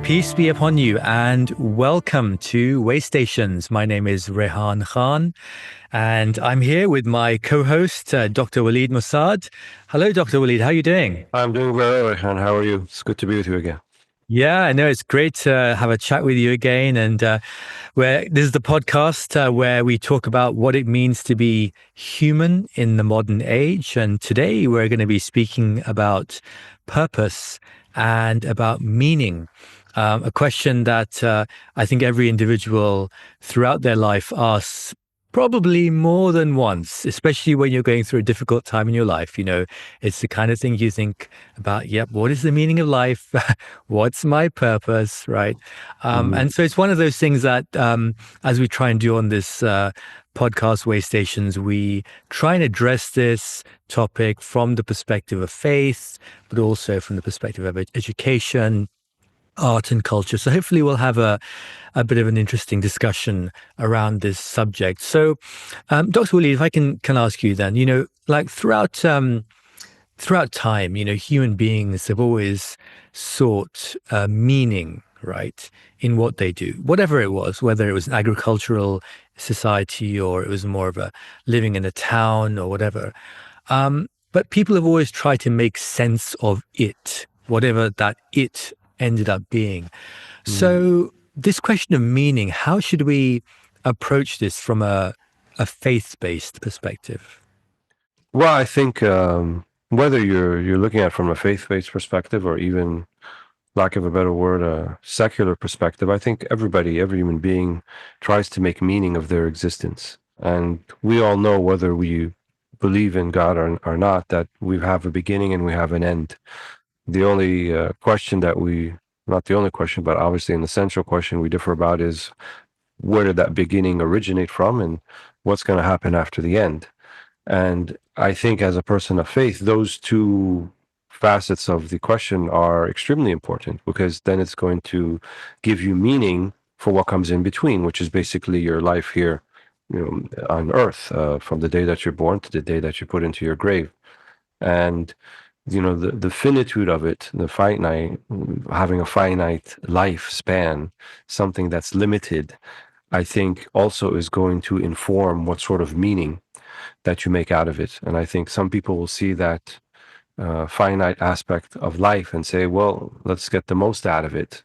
Peace be upon you and welcome to Way Stations. My name is Rehan Khan and I'm here with my co-host, Dr. Walead Mosaad. Hello, Dr. Walead. How are you doing? I'm doing very well, and how are you? It's good to be with you again. Yeah, I know it's great to have a chat with you again. And this is the podcast where we talk about what it means to be human in the modern age. And today we're going to be speaking about purpose and about meaning. A question that I think every individual throughout their life asks probably more than once, especially when you're going through a difficult time in your life. You know, it's the kind of thing you think about, yep, what is the meaning of life? What's my purpose, right? Mm, And so it's one of those things that, as we try and do on this podcast, Way Stations, we try and address this topic from the perspective of faith, but also from the perspective of education, art and culture. So hopefully we'll have a bit of an interesting discussion around this subject. So, Dr. Waleed, if I can ask you then, like throughout time, human beings have always sought meaning, right, in what they do, whatever it was, whether it was an agricultural society or it was more of a living in a town or whatever. But people have always tried to make sense of it, whatever that it ended up being. mm. So this question of meaning, how should we approach this from a faith-based perspective? Well, I think whether you're looking at it from a faith-based perspective or even, lack of a better word, a secular perspective, I think every human being tries to make meaning of their existence. And we all know, whether we believe in God or not, that we have a beginning and we have an end. The only question that not the only question, but obviously an essential question we differ about is, where did that beginning originate from and what's going to happen after the end? And I think, as a person of faith, those two facets of the question are extremely important, because then it's going to give you meaning for what comes in between, which is basically your life here, on earth, from the day that you're born to the day that you put into your grave. And the finitude of it, the finite, having a finite lifespan, something that's limited, I think also is going to inform what sort of meaning that you make out of it. And I think some people will see that finite aspect of life and say, well, let's get the most out of it.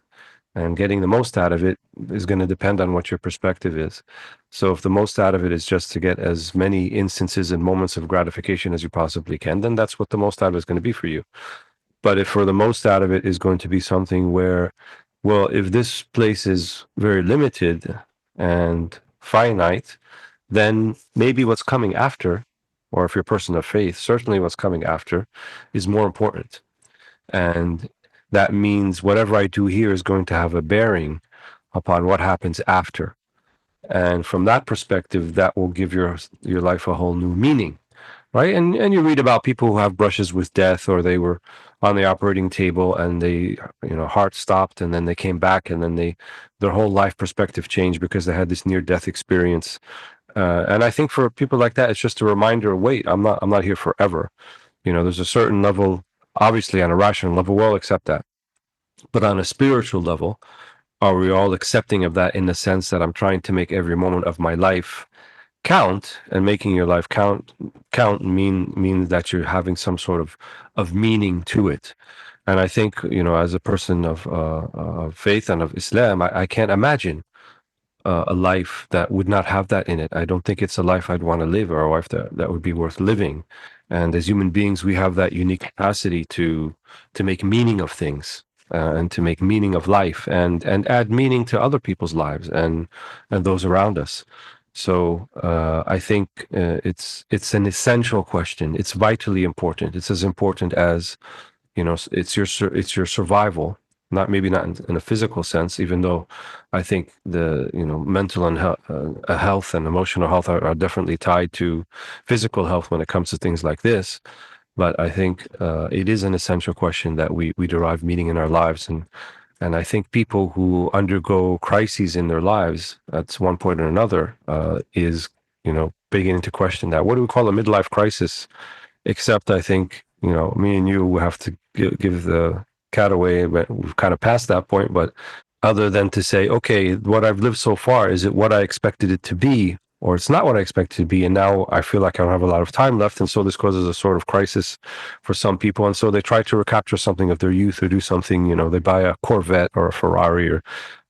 And getting the most out of it is going to depend on what your perspective is. So if the most out of it is just to get as many instances and moments of gratification as you possibly can, then that's what the most out of it is going to be for you. But if for the most out of it is going to be something where, well, if this place is very limited and finite, then maybe what's coming after, or if you're a person of faith, certainly what's coming after is more important. And that means whatever I do here is going to have a bearing upon what happens after. And from that perspective, that will give your life a whole new meaning, right? And you read about people who have brushes with death, or they were on the operating table and they, heart stopped, and then they came back, and then their whole life perspective changed because they had this near death experience. And I think for people like that, it's just a reminder, wait, I'm not here forever. There's a certain level, obviously on a rational level, we'll accept that. But on a spiritual level, are we all accepting of that, in the sense that I'm trying to make every moment of my life count? And making your life count means that you're having some sort of meaning to it. And I think, as a person of faith and of Islam, I can't imagine a life that would not have that in it. I don't think it's a life I'd want to live, or a life that would be worth living. And as human beings, we have that unique capacity to make meaning of things, and to make meaning of life, and add meaning to other people's lives and those around us. So I think it's an essential question. It's vitally important. It's as important as, it's your survival. Maybe not in a physical sense, even though I think the mental and health and emotional health are definitely tied to physical health when it comes to things like this. But I think it is an essential question that we derive meaning in our lives, and I think people who undergo crises in their lives at one point or another is beginning to question that. What do we call a midlife crisis? Except I think me and you will have to give the cat away, but we've kind of passed that point. But other than to say, okay, what I've lived so far, is it what I expected it to be? Or it's not what I expected it to be. And now I feel like I don't have a lot of time left. And so this causes a sort of crisis for some people. And so they try to recapture something of their youth or do something, they buy a Corvette or a Ferrari or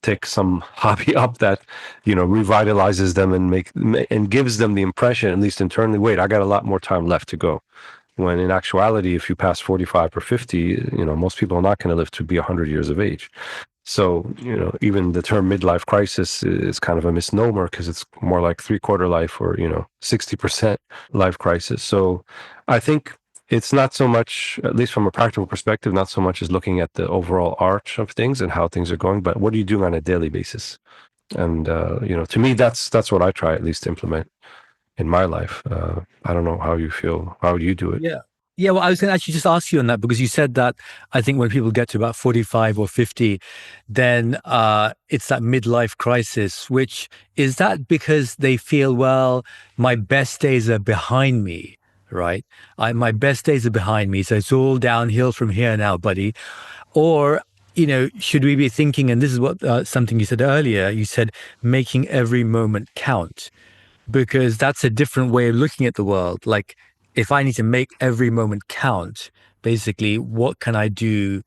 take some hobby up that, revitalizes them and gives them the impression, at least internally, wait, I got a lot more time left to go. When in actuality, if you pass 45 or 50, most people are not going to live to be 100 years of age. So, even the term midlife crisis is kind of a misnomer because it's more like 3/4 life or, 60% life crisis. So I think it's not so much, at least from a practical perspective, not so much as looking at the overall arch of things and how things are going, but what are you doing on a daily basis? And, to me, that's what I try at least to implement in my life. I don't know how you feel. How do you do it? Yeah. Yeah, well, I was going to actually just ask you on that because you said that I think when people get to about 45 or 50, then it's that midlife crisis, which is that because they feel, well, my best days are behind me, right? My best days are behind me. So it's all downhill from here now, buddy. Or, should we be thinking, and this is what something you said earlier, you said making every moment count, because that's a different way of looking at the world. Like, if I need to make every moment count, basically, what can I do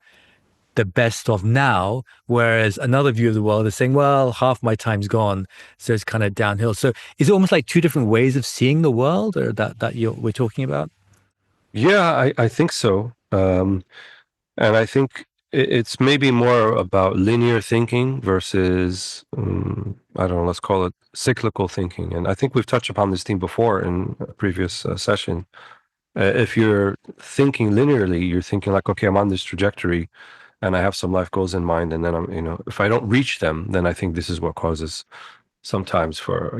the best of now? Whereas another view of the world is saying, well, half my time's gone, so it's kind of downhill. So is it almost like two different ways of seeing the world, or that we're talking about? Yeah, I think so. And I think it's maybe more about linear thinking versus, I don't know, let's call it cyclical thinking. And I think we've touched upon this theme before in a previous session. If you're thinking linearly, you're thinking like, okay, I'm on this trajectory and I have some life goals in mind. And then if I don't reach them, then I think this is what causes sometimes for,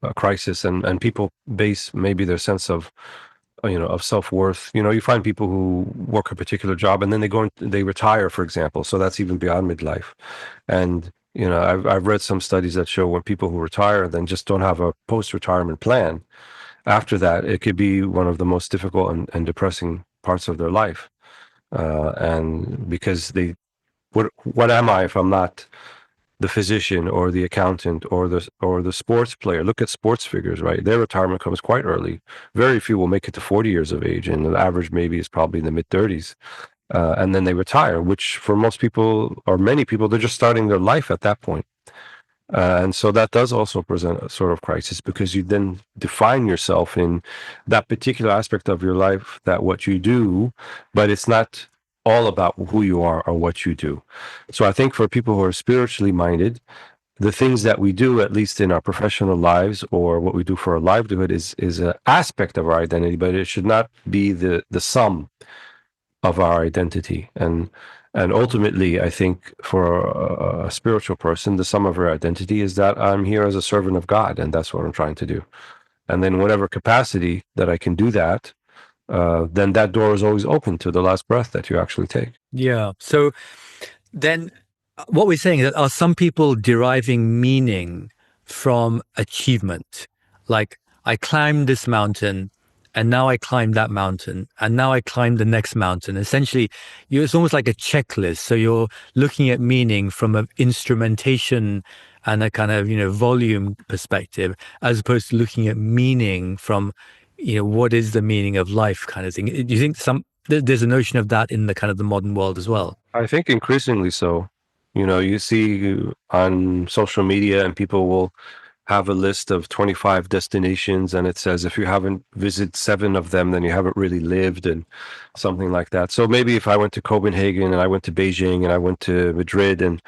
a crisis. And people base maybe their sense of of self-worth. You find people who work a particular job and then they retire, for example. So that's even beyond midlife. And I've read some studies that show when people who retire then just don't have a post-retirement plan, after that it could be one of the most difficult and depressing parts of their life. And because what am I if I'm not the physician or the accountant or the sports player? Look at sports figures, right? Their retirement comes quite early. Very few will make it to 40 years of age, and the average maybe is probably in the mid 30s. And then they retire, which for most people or many people, they're just starting their life at that point. And so that does also present a sort of crisis because you then define yourself in that particular aspect of your life, that what you do, but it's not all about who you are or what you do. So I think for people who are spiritually minded, the things that we do, at least in our professional lives or what we do for our livelihood, is an aspect of our identity, but it should not be the sum of our identity. And ultimately, I think for a spiritual person, the sum of her identity is that I'm here as a servant of God, and that's what I'm trying to do. And then whatever capacity that I can do that, then that door is always open to the last breath that you actually take. Yeah. So then what we're saying is that are some people deriving meaning from achievement? Like, I climbed this mountain and now I climbed that mountain and now I climbed the next mountain. Essentially, it's almost like a checklist. So you're looking at meaning from an instrumentation and a kind of, volume perspective, as opposed to looking at meaning from, what is the meaning of life kind of thing. Do you think there's a notion of that in the kind of the modern world as well? I think increasingly so. You see on social media, and people will have a list of 25 destinations, and it says if you haven't visited 7 of them, then you haven't really lived, and something like that. So maybe if I went to Copenhagen and I went to Beijing and I went to Madrid,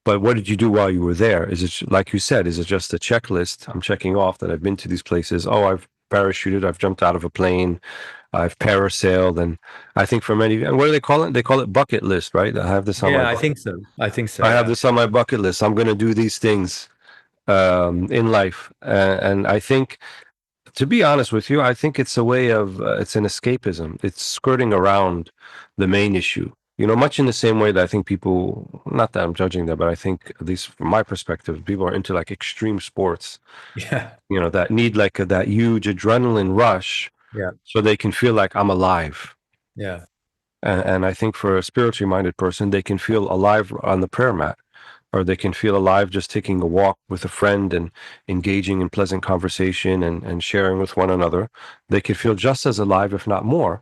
but what did you do while you were there? Is it, like you said, is it just a checklist? I'm checking off that I've been to these places. Oh, I've parachuted, I've jumped out of a plane, I've parasailed. And I think for many, and what do they call it? They call it bucket list, right? I have this on Yeah, my I think so. I think so. I have Yeah. this on my bucket list. I'm going to do these things in life. And I think, to be honest with you, I think it's a way of, it's an escapism. It's skirting around the main issue. Much in the same way that I think people, not that I'm judging that, but I think, at least from my perspective, people are into like extreme sports, Yeah. that need like that huge adrenaline rush Yeah. so they can feel like I'm alive. Yeah. And I think for a spiritually minded person, they can feel alive on the prayer mat, or they can feel alive just taking a walk with a friend and engaging in pleasant conversation and sharing with one another. They can feel just as alive, if not more.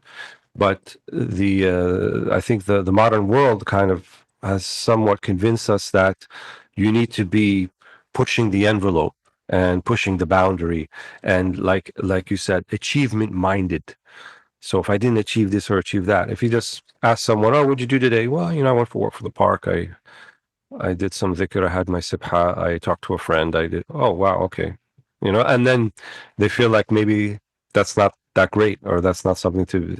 But I think the modern world kind of has somewhat convinced us that you need to be pushing the envelope and pushing the boundary, and like you said, achievement minded. So if I didn't achieve this or achieve that, if you just ask someone, "Oh, what'd you do today?" Well, I went for walk for the park. I did some dhikr. I had my sibha. I talked to a friend. I did. Oh, wow. Okay. And then they feel like maybe that's not that great, or that's not something to,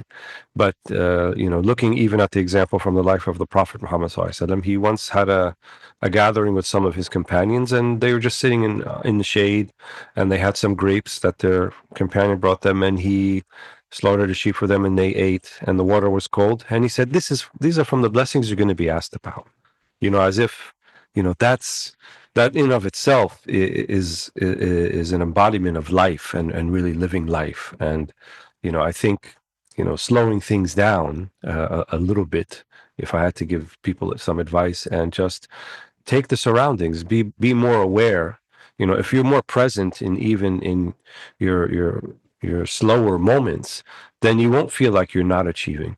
but, looking even at the example from the life of the Prophet Muhammad Sallallahu Alaihi Wasallam, he once had a gathering with some of his companions, and they were just sitting in the shade, and they had some grapes that their companion brought them, and he slaughtered a sheep for them, and they ate, and the water was cold. And he said, these are from the blessings you're going to be asked about. As if, that in of itself is an embodiment of life, and really living life. And, I think, slowing things down a little bit, if I had to give people some advice, and just take the surroundings, be more aware. If you're more present in even in your slower moments, then you won't feel like you're not achieving,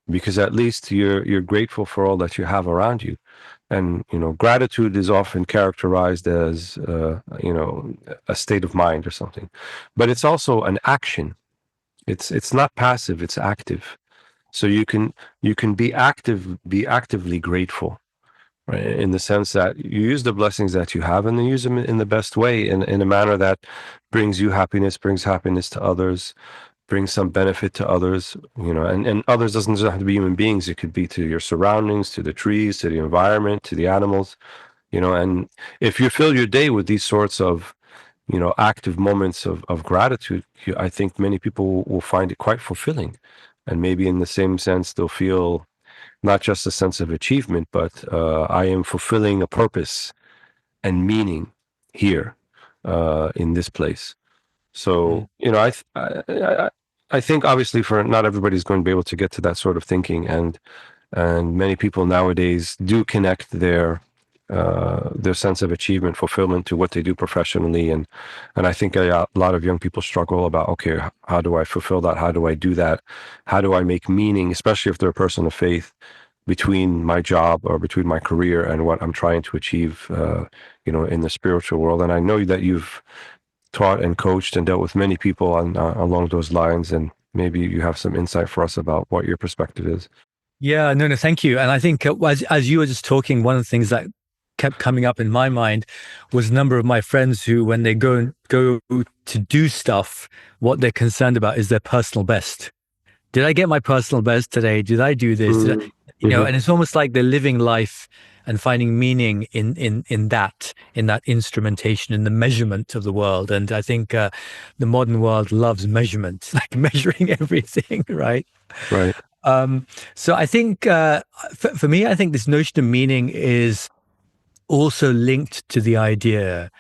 because at least you're grateful for all that you have around you. And gratitude is often characterized as a state of mind or something, but it's also an action. It's not passive, it's active. So you can be actively grateful, right? In the sense that you use the blessings that you have, and then use them in the best way, in a manner that brings you happiness, brings happiness to others, brings some benefit to others. And others doesn't just have to be human beings. It could be to your surroundings, to the trees, to the environment, to the animals. And if you fill your day with these sorts of active moments of gratitude, I think many people will find it quite fulfilling. And maybe in the same sense, they'll feel not just a sense of achievement, but I am fulfilling a purpose and meaning here, in this place. Mm. So, I think obviously for not everybody's going to be able to get to that sort of thinking, and many people nowadays do connect their sense of achievement, fulfillment, to what they do professionally, and I think a lot of young people struggle about, okay, how do I fulfill that? How do I do that? How do I make meaning, especially if they're a person of faith, between my job or between my career and what I'm trying to achieve, in the spiritual world. And I know that you've taught and coached and dealt with many people along those lines, and maybe you have some insight for us about what your perspective is. Yeah, no, thank you. And I think as you were just talking, one of the things that kept coming up in my mind was a number of my friends who, when they go to do stuff, what they're concerned about is their personal best. Did I get my personal best today? Did I do this? Mm-hmm. And it's almost like they're living life and finding meaning in that instrumentation, in the measurement of the world. And I think the modern world loves measurement, like measuring everything, right? Right. So I think for me, I think this notion of meaning is also linked to the idea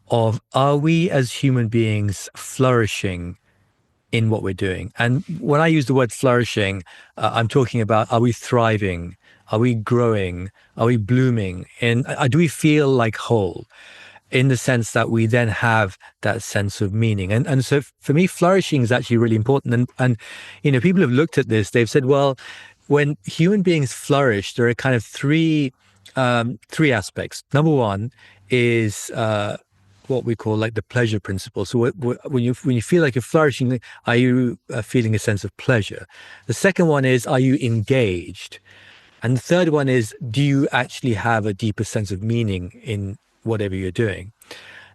of, are we as human beings flourishing in what we're doing? And when I use the word flourishing, I'm talking about, are we thriving? Are we growing? Are we blooming? And do we feel like whole, in the sense that we then have that sense of meaning? And so for me, flourishing is actually really important. And people have looked at this. They've said, well, when human beings flourish, there are kind of three aspects. Number one is what we call like the pleasure principle. So when you feel like you're flourishing, are you feeling a sense of pleasure? The second one is, are you engaged? And the third one is, do you actually have a deeper sense of meaning in whatever you're doing?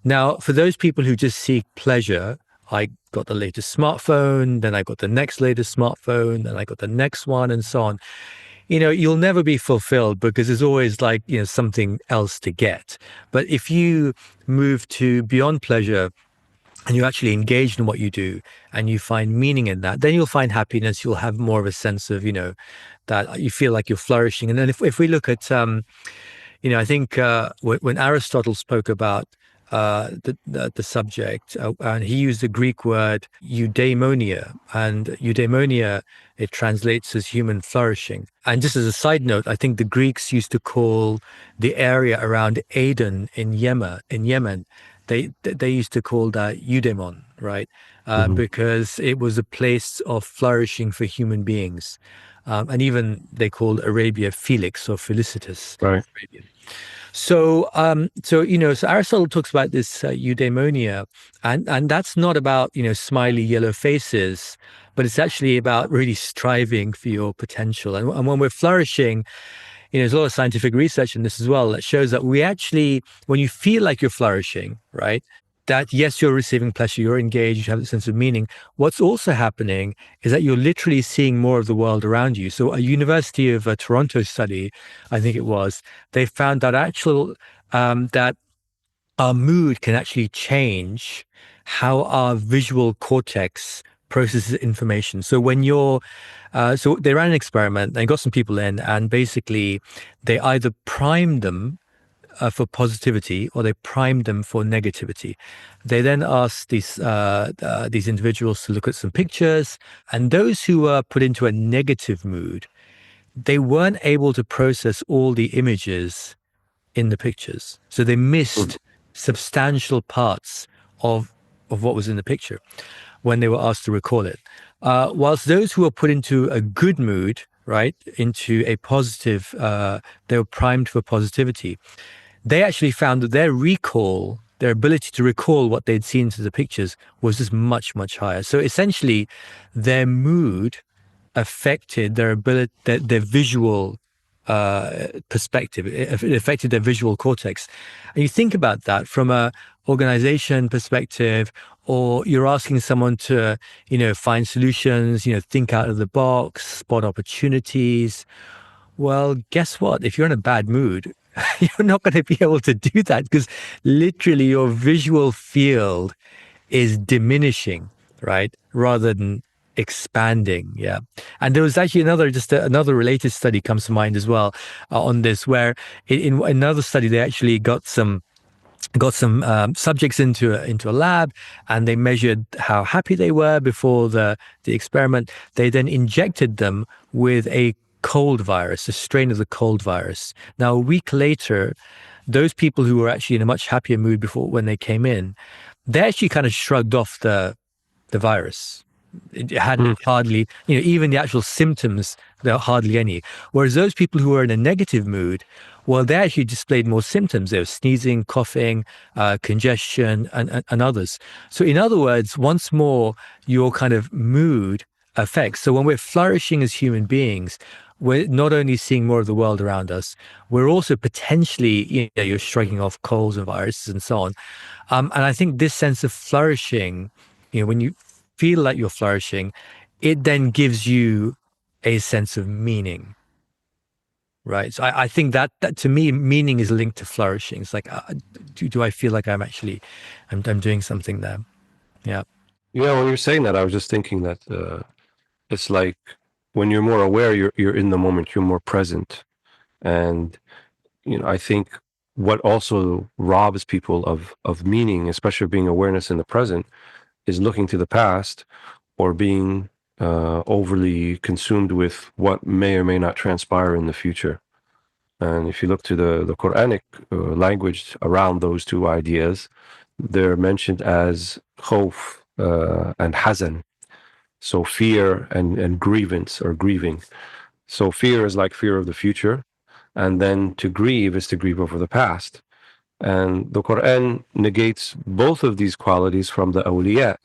Now, for those people who just seek pleasure, I got the latest smartphone, then I got the next latest smartphone, then I got the next one, and so on. You'll never be fulfilled, because there's always like, something else to get. But if you move to beyond pleasure, and you actually engage in what you do, and you find meaning in that, then you'll find happiness. You'll have more of a sense of, that you feel like you're flourishing. And then if we look at, I think when Aristotle spoke about the subject, and he used the Greek word eudaimonia, and eudaimonia, it translates as human flourishing. And just as a side note, I think the Greeks used to call the area around Aden in Yemen, they used to call that eudaimon, right? Hmm. Because it was a place of flourishing for human beings. And even they called Arabia Felix or Felicitas Right. Arabia. So Aristotle talks about this eudaimonia, and that's not about smiley yellow faces, but it's actually about really striving for your potential. And when we're flourishing, there's a lot of scientific research in this as well that shows that we actually, when you feel like you're flourishing, right, that yes, you're receiving pleasure, you're engaged, you have a sense of meaning. What's also happening is that you're literally seeing more of the world around you. So a University of Toronto study, I think it was, they found that that our mood can actually change how our visual cortex processes information. So so they ran an experiment, they got some people in, and basically they either primed them for positivity or they primed them for negativity. They then asked these individuals to look at some pictures, and those who were put into a negative mood, they weren't able to process all the images in the pictures. So they Mm. missed substantial parts of what was in the picture when they were asked to recall it. Whilst those who were put into a good mood, right, into a positive, they were primed for positivity. They actually found that their ability to recall what they'd seen through the pictures was just much, much higher. So essentially, their mood affected their ability, their visual perspective. It affected their visual cortex. And you think about that from a organization perspective, or you're asking someone to, find solutions, think out of the box, spot opportunities. Well, guess what? If you're in a bad mood, you're not going to be able to do that because literally your visual field is diminishing, right? Rather than expanding. Yeah. And there was actually another related study comes to mind as well on this, where in another study, they actually got some subjects into a lab, and they measured how happy they were before the experiment. They then injected them with a cold virus, a strain of the cold virus. Now, a week later, those people who were actually in a much happier mood before when they came in, they actually kind of shrugged off the virus. It had Mm. hardly, even the actual symptoms, there are hardly any. Whereas those people who were in a negative mood, well, they actually displayed more symptoms. They were sneezing, coughing, congestion, and others. So in other words, once more, your kind of mood affects. So when we're flourishing as human beings, we're not only seeing more of the world around us, we're also potentially, you're shrugging off colds and viruses and so on. And I think this sense of flourishing, when you feel like you're flourishing, it then gives you a sense of meaning, right? So I think that to me, meaning is linked to flourishing. It's like, do I feel like I'm doing something there? Yeah. Yeah, when you're saying that, I was just thinking that it's like when you're more aware, you're in the moment, you're more present, and I think what also robs people of meaning, especially being awareness in the present, is looking to the past or being overly consumed with what may or may not transpire in the future. And if you look to the Quranic language around those two ideas, they're mentioned as khawf and hazan. So fear and grievance or grieving. So fear is like fear of the future, and then to grieve is to grieve over the past. And the Quran negates both of these qualities from the awliya.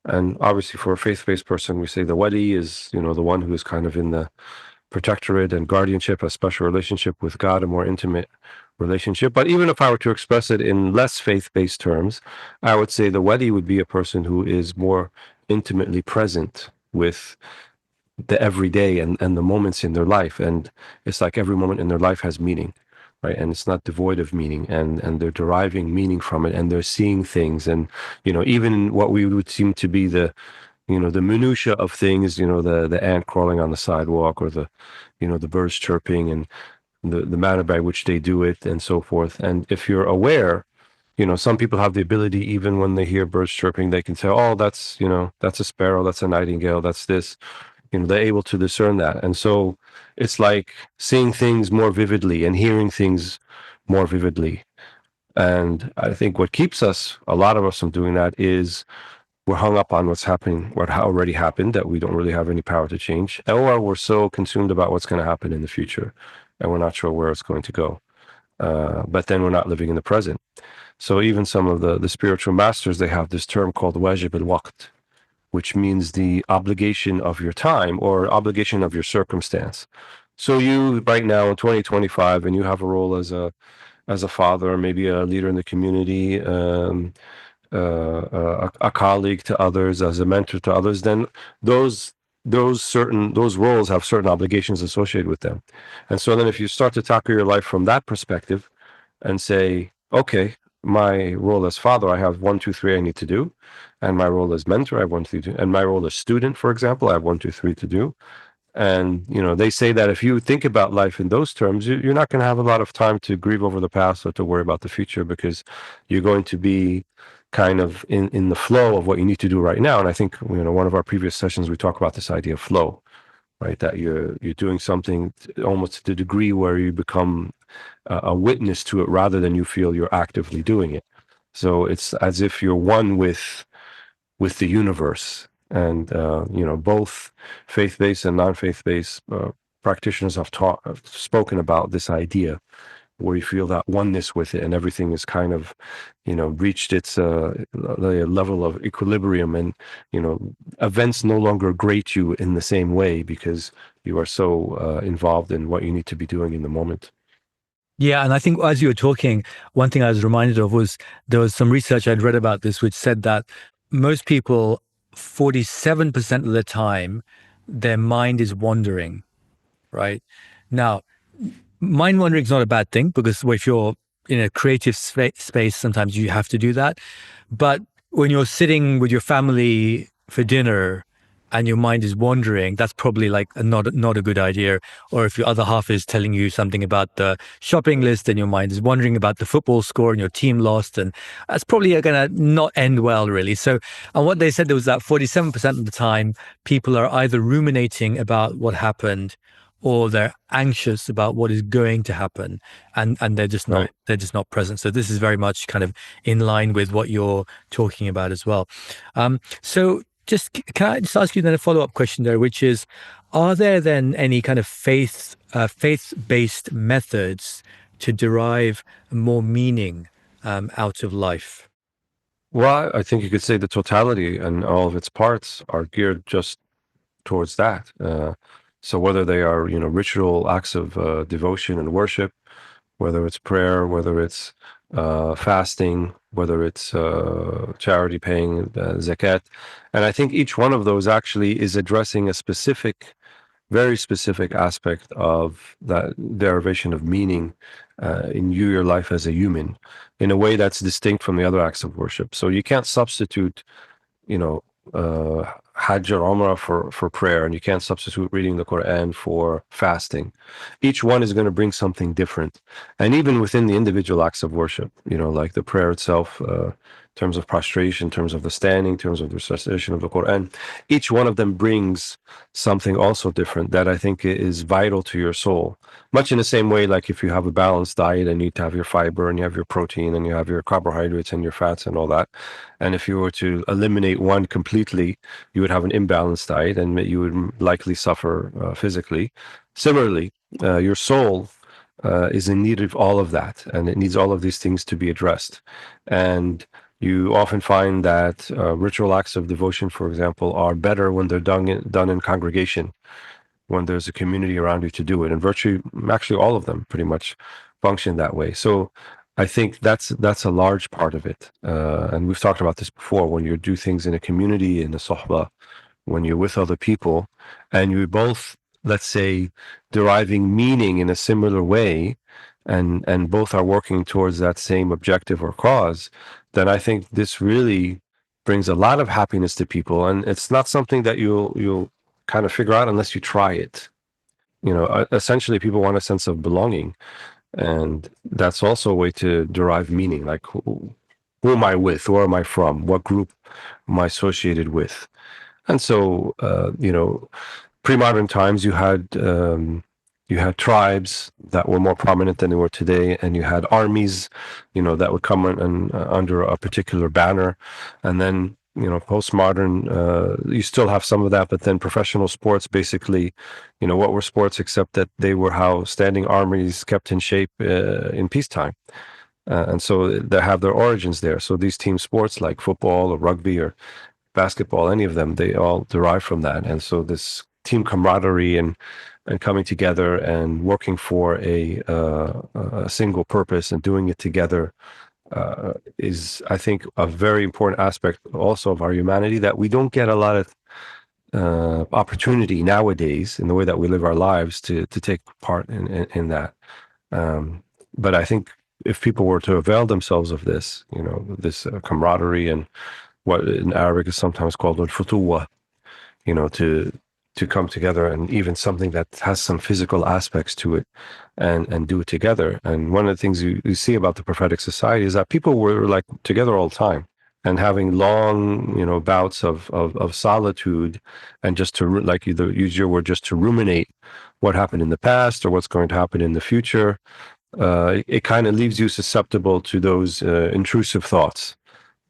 And obviously, for a faith-based person, we say the wali is, the one who is kind of in the protectorate and guardianship, a special relationship with God, a more intimate relationship. But even if I were to express it in less faith-based terms, I would say the wali would be a person who is more intimately present with the everyday and the moments in their life. And it's like every moment in their life has meaning, right? And it's not devoid of meaning, and they're deriving meaning from it, and they're seeing things. And, even what we would seem to be the minutia of things, the ant crawling on the sidewalk, or the birds chirping, and the manner by which they do it, and so forth. And if you're aware, some people have the ability, even when they hear birds chirping, they can say, oh, that's a sparrow, that's a nightingale, that's this. They're able to discern that. And so it's like seeing things more vividly and hearing things more vividly. And I think what keeps a lot of us from doing that is we're hung up on what's happening, what already happened, that we don't really have any power to change, or we're so consumed about what's going to happen in the future, and we're not sure where it's going to go. But then we're not living in the present. So even some of the spiritual masters, they have this term called wajib al-waqt, which means the obligation of your time or obligation of your circumstance. So you right now in 2025, and you have a role as a father, maybe a leader in the community, a colleague to others, as a mentor to others, then those those roles have certain obligations associated with them. And so then if you start to tackle your life from that perspective and say, okay, my role as father, I have 1, 2, 3 I need to do, and my role as mentor, I have 1, 2, 3, and my role as student, for example, I have 1, 2, 3 to do. And they say that if you think about life in those terms, you're not going to have a lot of time to grieve over the past or to worry about the future, because you're going to be kind of in the flow of what you need to do right now. And I think one of our previous sessions we talk about this idea of flow, right? That you're doing something almost to the degree where you become a witness to it rather than you feel you're actively doing it. So it's as if you're one with the universe. And both faith-based and non-faith-based practitioners have spoken about this idea, where you feel that oneness with it, and everything is kind of reached its level of equilibrium, and events no longer grate you in the same way because you are so involved in what you need to be doing in the moment. Yeah, and I think as you were talking, one thing I was reminded of was there was some research I'd read about this, which said that most people, 47% of the time, their mind is wandering, right? Now, mind wandering is not a bad thing, because if you're in a creative space, sometimes you have to do that. But when you're sitting with your family for dinner and your mind is wandering, that's probably like not a good idea. Or if your other half is telling you something about the shopping list and your mind is wondering about the football score and your team lost, and that's probably going to not end well, really. So, and what they said was that 47% of the time, people are either ruminating about what happened, or they're anxious about what is going to happen, and they're just not Right. they're just not present. So this is very much kind of in line with what you're talking about as well. So just can I just ask you then a follow-up question there, which is, are there then any kind of faith-based methods to derive more meaning out of life? Well, I think you could say the totality and all of its parts are geared just towards that. So whether they are, ritual acts of devotion and worship, whether it's prayer, whether it's fasting, whether it's charity, paying zakat, and I think each one of those actually is addressing a specific, very specific aspect of that derivation of meaning in your life as a human, in a way that's distinct from the other acts of worship. So you can't substitute, you know, Hajj or Umrah for prayer, and you can't substitute reading the Quran for fasting. Each one is going to bring something different. And even within the individual acts of worship, like the prayer itself, in terms of prostration, in terms of the standing, in terms of the recitation of the Quran, each one of them brings something also different that I think is vital to your soul. Much in the same way, like if you have a balanced diet and you need to have your fiber and you have your protein and you have your carbohydrates and your fats and all that. And if you were to eliminate one completely, you would have an imbalanced diet and you would likely suffer physically. Similarly, your soul is in need of all of that, and it needs all of these things to be addressed. And you often find that ritual acts of devotion, for example, are better when they're done in congregation, when there's a community around you to do it. And virtually, actually, all of them pretty much function that way. So I think that's a large part of it. And we've talked about this before. When you do things in a community, in a sohbah, when you're with other people, and you both, let's say, deriving meaning in a similar way, and both are working towards that same objective or cause, then I think this really brings a lot of happiness to people. And it's not something that you'll kind of figure out unless you try it. Essentially, people want a sense of belonging, and that's also a way to derive meaning. Like, who am I with? Where am I from? What group am I associated with? And so, pre-modern times, you had tribes that were more prominent than they were today, and you had armies, that would come under a particular banner, and then postmodern, you still have some of that, but then professional sports, basically, what were sports except that they were how standing armies kept in shape in peacetime. And so they have their origins there. So these team sports like football or rugby or basketball, any of them, they all derive from that. And so this team camaraderie and coming together and working for a single purpose and doing it together is, I think, a very important aspect also of our humanity that we don't get a lot of opportunity nowadays in the way that we live our lives to take part in that. But I think if people were to avail themselves of this, this camaraderie and what in Arabic is sometimes called al-futuwa, to come together, and even something that has some physical aspects to it, and do it together. And one of the things you see about the prophetic society is that people were like together all the time and having long, bouts of solitude, and just to, like you use your word, just to ruminate what happened in the past or what's going to happen in the future. It kind of leaves you susceptible to those intrusive thoughts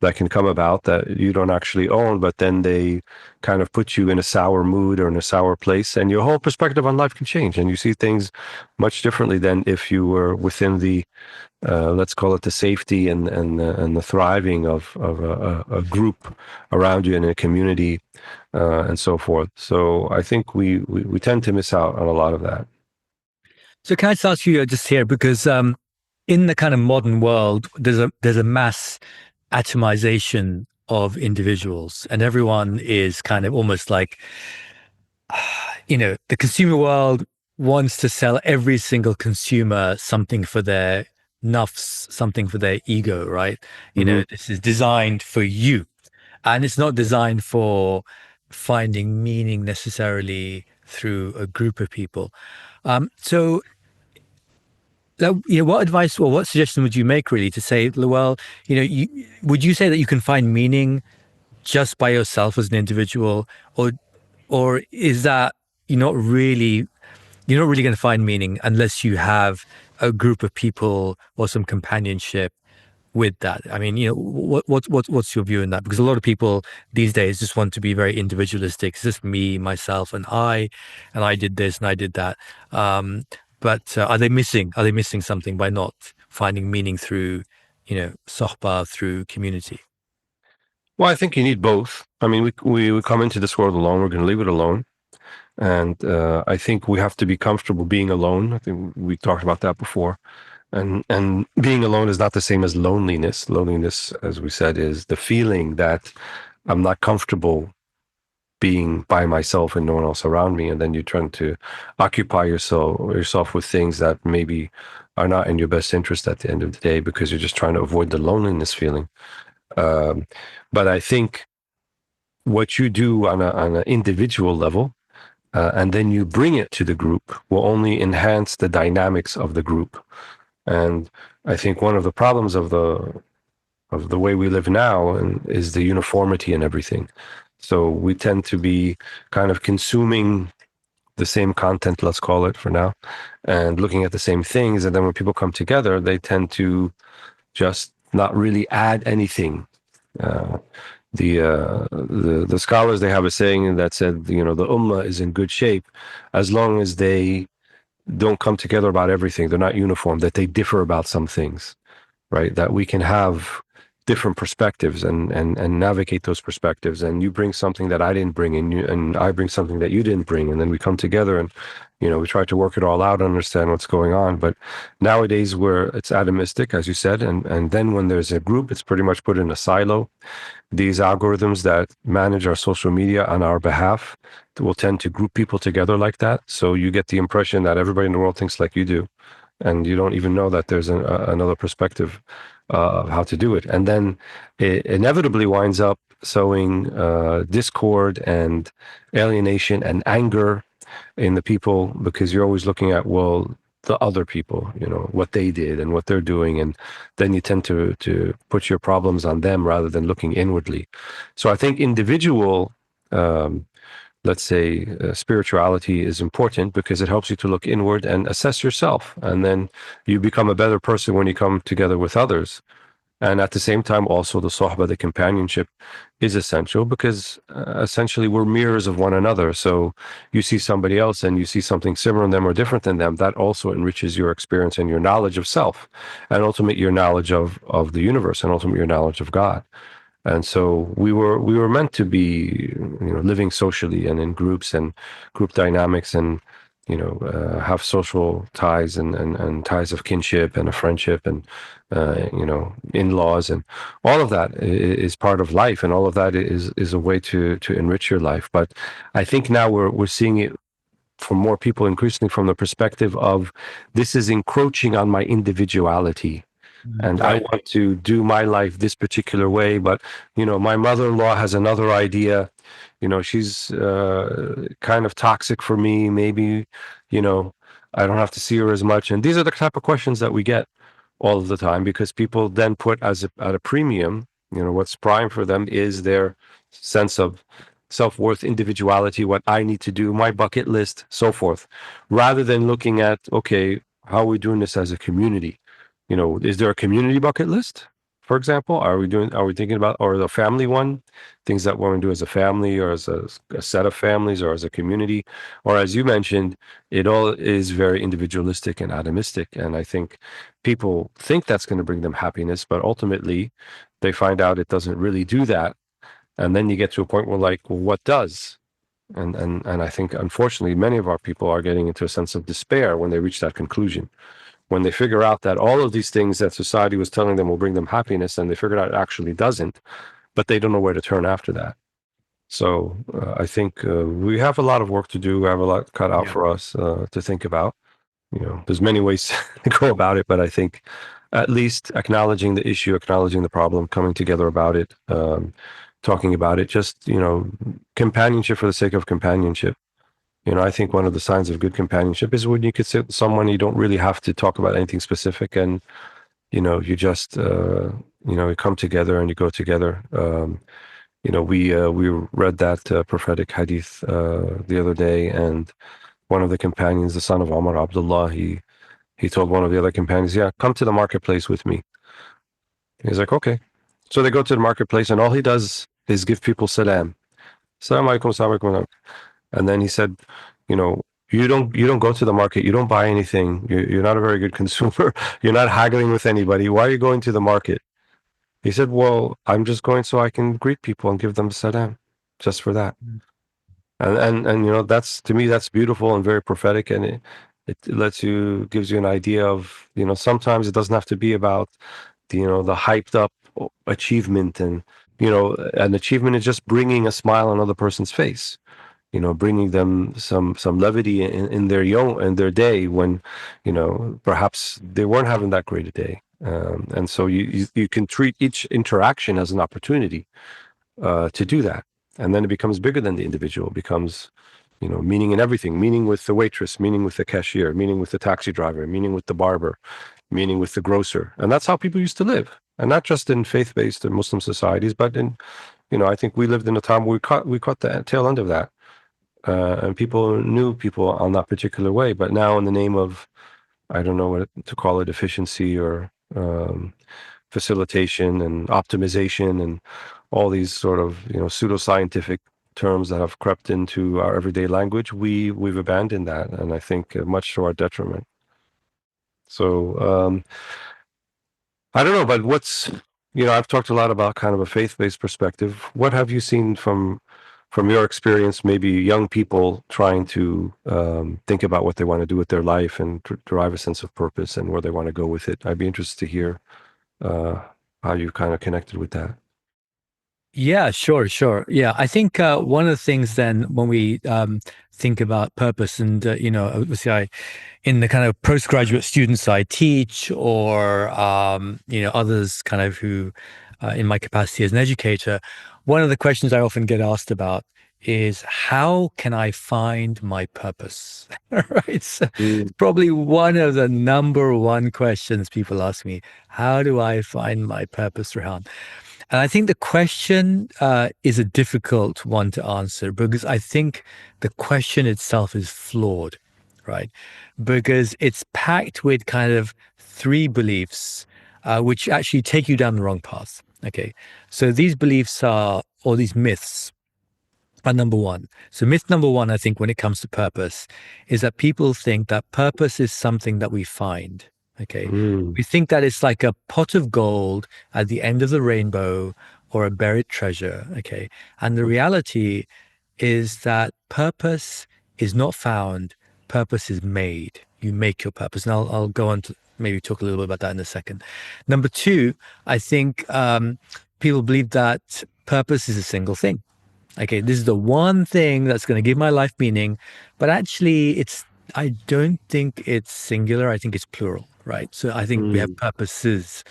that can come about that you don't actually own, but then they kind of put you in a sour mood or in a sour place, and your whole perspective on life can change, and you see things much differently than if you were within the, let's call it the safety and the thriving of a group around you in a community, and so forth. So I think we tend to miss out on a lot of that. So can I just ask you just here, because in the kind of modern world, there's a mass atomization of individuals, and everyone is kind of almost like, the consumer world wants to sell every single consumer something for their nafs, something for their ego, right? This is designed for you, and it's not designed for finding meaning necessarily through a group of people. So what advice or what suggestion would you make, really, to say, well, would you say that you can find meaning just by yourself as an individual, or is that you're not really going to find meaning unless you have a group of people or some companionship with that? I mean, what's your view on that? Because a lot of people these days just want to be very individualistic. It's just me, myself, and I did this and I did that. But are they missing something by not finding meaning through, sohbah, through community? Well, I think you need both. I mean, we come into this world alone. We're going to leave it alone. And I think we have to be comfortable being alone. I think we talked about that before. And being alone is not the same as loneliness. Loneliness, as we said, is the feeling that I'm not comfortable being by myself and no one else around me. And then you're trying to occupy yourself with things that maybe are not in your best interest at the end of the day, because you're just trying to avoid the loneliness feeling. But I think what you do on an individual level, and then you bring it to the group, will only enhance the dynamics of the group. And I think one of the problems of the way we live now is the uniformity in everything. So we tend to be kind of consuming the same content, let's call it for now, and looking at the same things. And then when people come together, they tend to just not really add anything. The scholars, they have a saying that said, the ummah is in good shape as long as they don't come together about everything. They're not uniform, that they differ about some things, right? That we can have different perspectives and navigate those perspectives. And you bring something that I didn't bring, and I bring something that you didn't bring. And then we come together and, we try to work it all out, understand what's going on. But nowadays where it's atomistic, as you said, and then when there's a group, it's pretty much put in a silo. These algorithms that manage our social media on our behalf will tend to group people together like that. So you get the impression that everybody in the world thinks like you do, and you don't even know that there's another perspective of how to do it. And then it inevitably winds up sowing discord and alienation and anger in the people, because you're always looking at, well, the other people, what they did and what they're doing, and then you tend to put your problems on them rather than looking inwardly. So I think individual, um, let's say, spirituality is important because it helps you to look inward and assess yourself, and then you become a better person when you come together with others. And at the same time, also the sohbah, the companionship, is essential because essentially we're mirrors of one another. So you see somebody else and you see something similar in them or different than them. That also enriches your experience and your knowledge of self, and ultimately your knowledge of the universe, and ultimately your knowledge of God. And so we were meant to be, living socially and in groups and group dynamics, and have social ties and ties of kinship and a friendship, and in-laws, and all of that is part of life, and all of that is a way to enrich your life. But I think now we're seeing it from more people increasingly from the perspective of, this is encroaching on my individuality, and I Right. want to do my life this particular way. But my mother-in-law has another idea. She's kind of toxic for me. Maybe I don't have to see her as much. And these are the type of questions that we get all of the time, because people then put at a premium, what's prime for them is their sense of self-worth, individuality, what I need to do, my bucket list, so forth, rather than looking at, okay, how are we doing this as a community? Is there a community bucket list, for example? Are we thinking about, or the family one, things that we want to do as a family, or as a set of families, or as a community? Or as you mentioned, it all is very individualistic and atomistic. And I think people think that's going to bring them happiness, but ultimately they find out it doesn't really do that. And then you get to a point where, like, well, what does? And I think, unfortunately, many of our people are getting into a sense of despair when they reach that conclusion, when they figure out that all of these things that society was telling them will bring them happiness, and they figured out it actually doesn't, but they don't know where to turn after that. So I think we have a lot of work to do. We have a lot cut out Yeah. for us to think about. There's many ways to go about it, but I think at least acknowledging the issue, acknowledging the problem, coming together about it, talking about it, just, companionship for the sake of companionship. I think one of the signs of good companionship is when you could sit with someone, you don't really have to talk about anything specific, and you just you come together and you go together. We read that prophetic hadith the other day, and one of the companions, the son of Omar Abdullah, he told one of the other companions, "Yeah, come to the marketplace with me." He's like, "Okay." So they go to the marketplace, and all he does is give people salam, salam alaikum, salam alaikum. And then he said, you know, you don't go to the market, you don't buy anything, you're not a very good consumer, you're not haggling with anybody. Why are you going to the market? He said, well, I'm just going so I can greet people and give them salam, just for that. And that's, to me, that's beautiful and very prophetic, and it gives you an idea of, sometimes it doesn't have to be about the hyped up achievement, and an achievement is just bringing a smile on another person's face, bringing them some levity in their day when, perhaps they weren't having that great a day. And so you can treat each interaction as an opportunity to do that. And then it becomes bigger than the individual. It becomes, meaning in everything, meaning with the waitress, meaning with the cashier, meaning with the taxi driver, meaning with the barber, meaning with the grocer. And that's how people used to live. And not just in faith-based Muslim societies, but in, I think we lived in a time where we caught the tail end of that. And people knew people on that particular way. But now, in the name of, I don't know what to call it, efficiency, or facilitation and optimization, and all these sort of pseudoscientific terms that have crept into our everyday language, we've abandoned that, and I think much to our detriment. So I don't know, but I've talked a lot about kind of a faith-based perspective. What have you seen from your experience, maybe young people trying to think about what they want to do with their life and derive a sense of purpose and where they want to go with it? I'd be interested to hear how you kind of connected with that. Yeah, sure, sure. Yeah, I think one of the things then when we think about purpose, and obviously, in the kind of postgraduate students I teach, or others kind of who, in my capacity as an educator, one of the questions I often get asked about is how can I find my purpose? Right. So Mm. it's probably one of the number one questions people ask me. How do I find my purpose, Rehan? And I think the question is a difficult one to answer because I think the question itself is flawed, right? Because it's packed with kind of three beliefs which actually take you down the wrong path. Okay. So these beliefs are, or these myths, are number one. So myth number one, I think, when it comes to purpose, is that people think that purpose is something that we find. Okay. Mm. We think that it's like a pot of gold at the end of the rainbow or a buried treasure. Okay. And the reality is that purpose is not found, purpose is made. You make your purpose. And I'll go on to maybe talk a little bit about that in a second. Number two, I think people believe that purpose is a single thing. Okay, this is the one thing that's going to give my life meaning, but actually I don't think it's singular. I think it's plural, right? So I think we have Mm. purposes.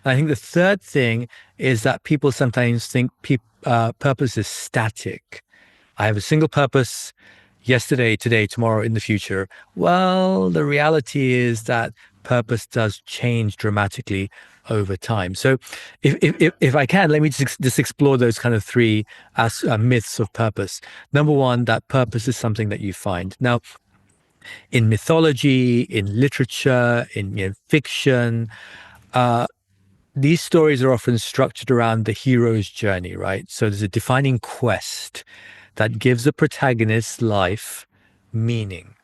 I think the third thing is that people sometimes think purpose is static. I have a single purpose yesterday, today, tomorrow, in the future. Well, the reality is that purpose does change dramatically over time. So, if I can, let me just explore those kind of three myths of purpose. Number one, that purpose is something that you find. Now, in mythology, in literature, in fiction, these stories are often structured around the hero's journey, right? So there's a defining quest that gives the protagonist's life meaning,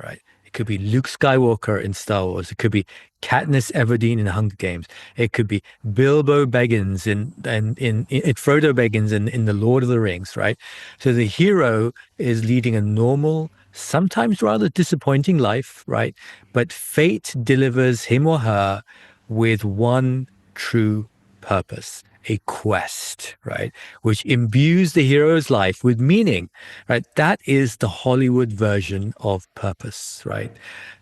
right? It could be Luke Skywalker in Star Wars. It could be Katniss Everdeen in Hunger Games. It could be Bilbo Baggins in Frodo Baggins in The Lord of the Rings, right? So the hero is leading a normal, sometimes rather disappointing life, right? But fate delivers him or her with one true purpose, a quest, right? Which imbues the hero's life with meaning, right? That is the Hollywood version of purpose, right?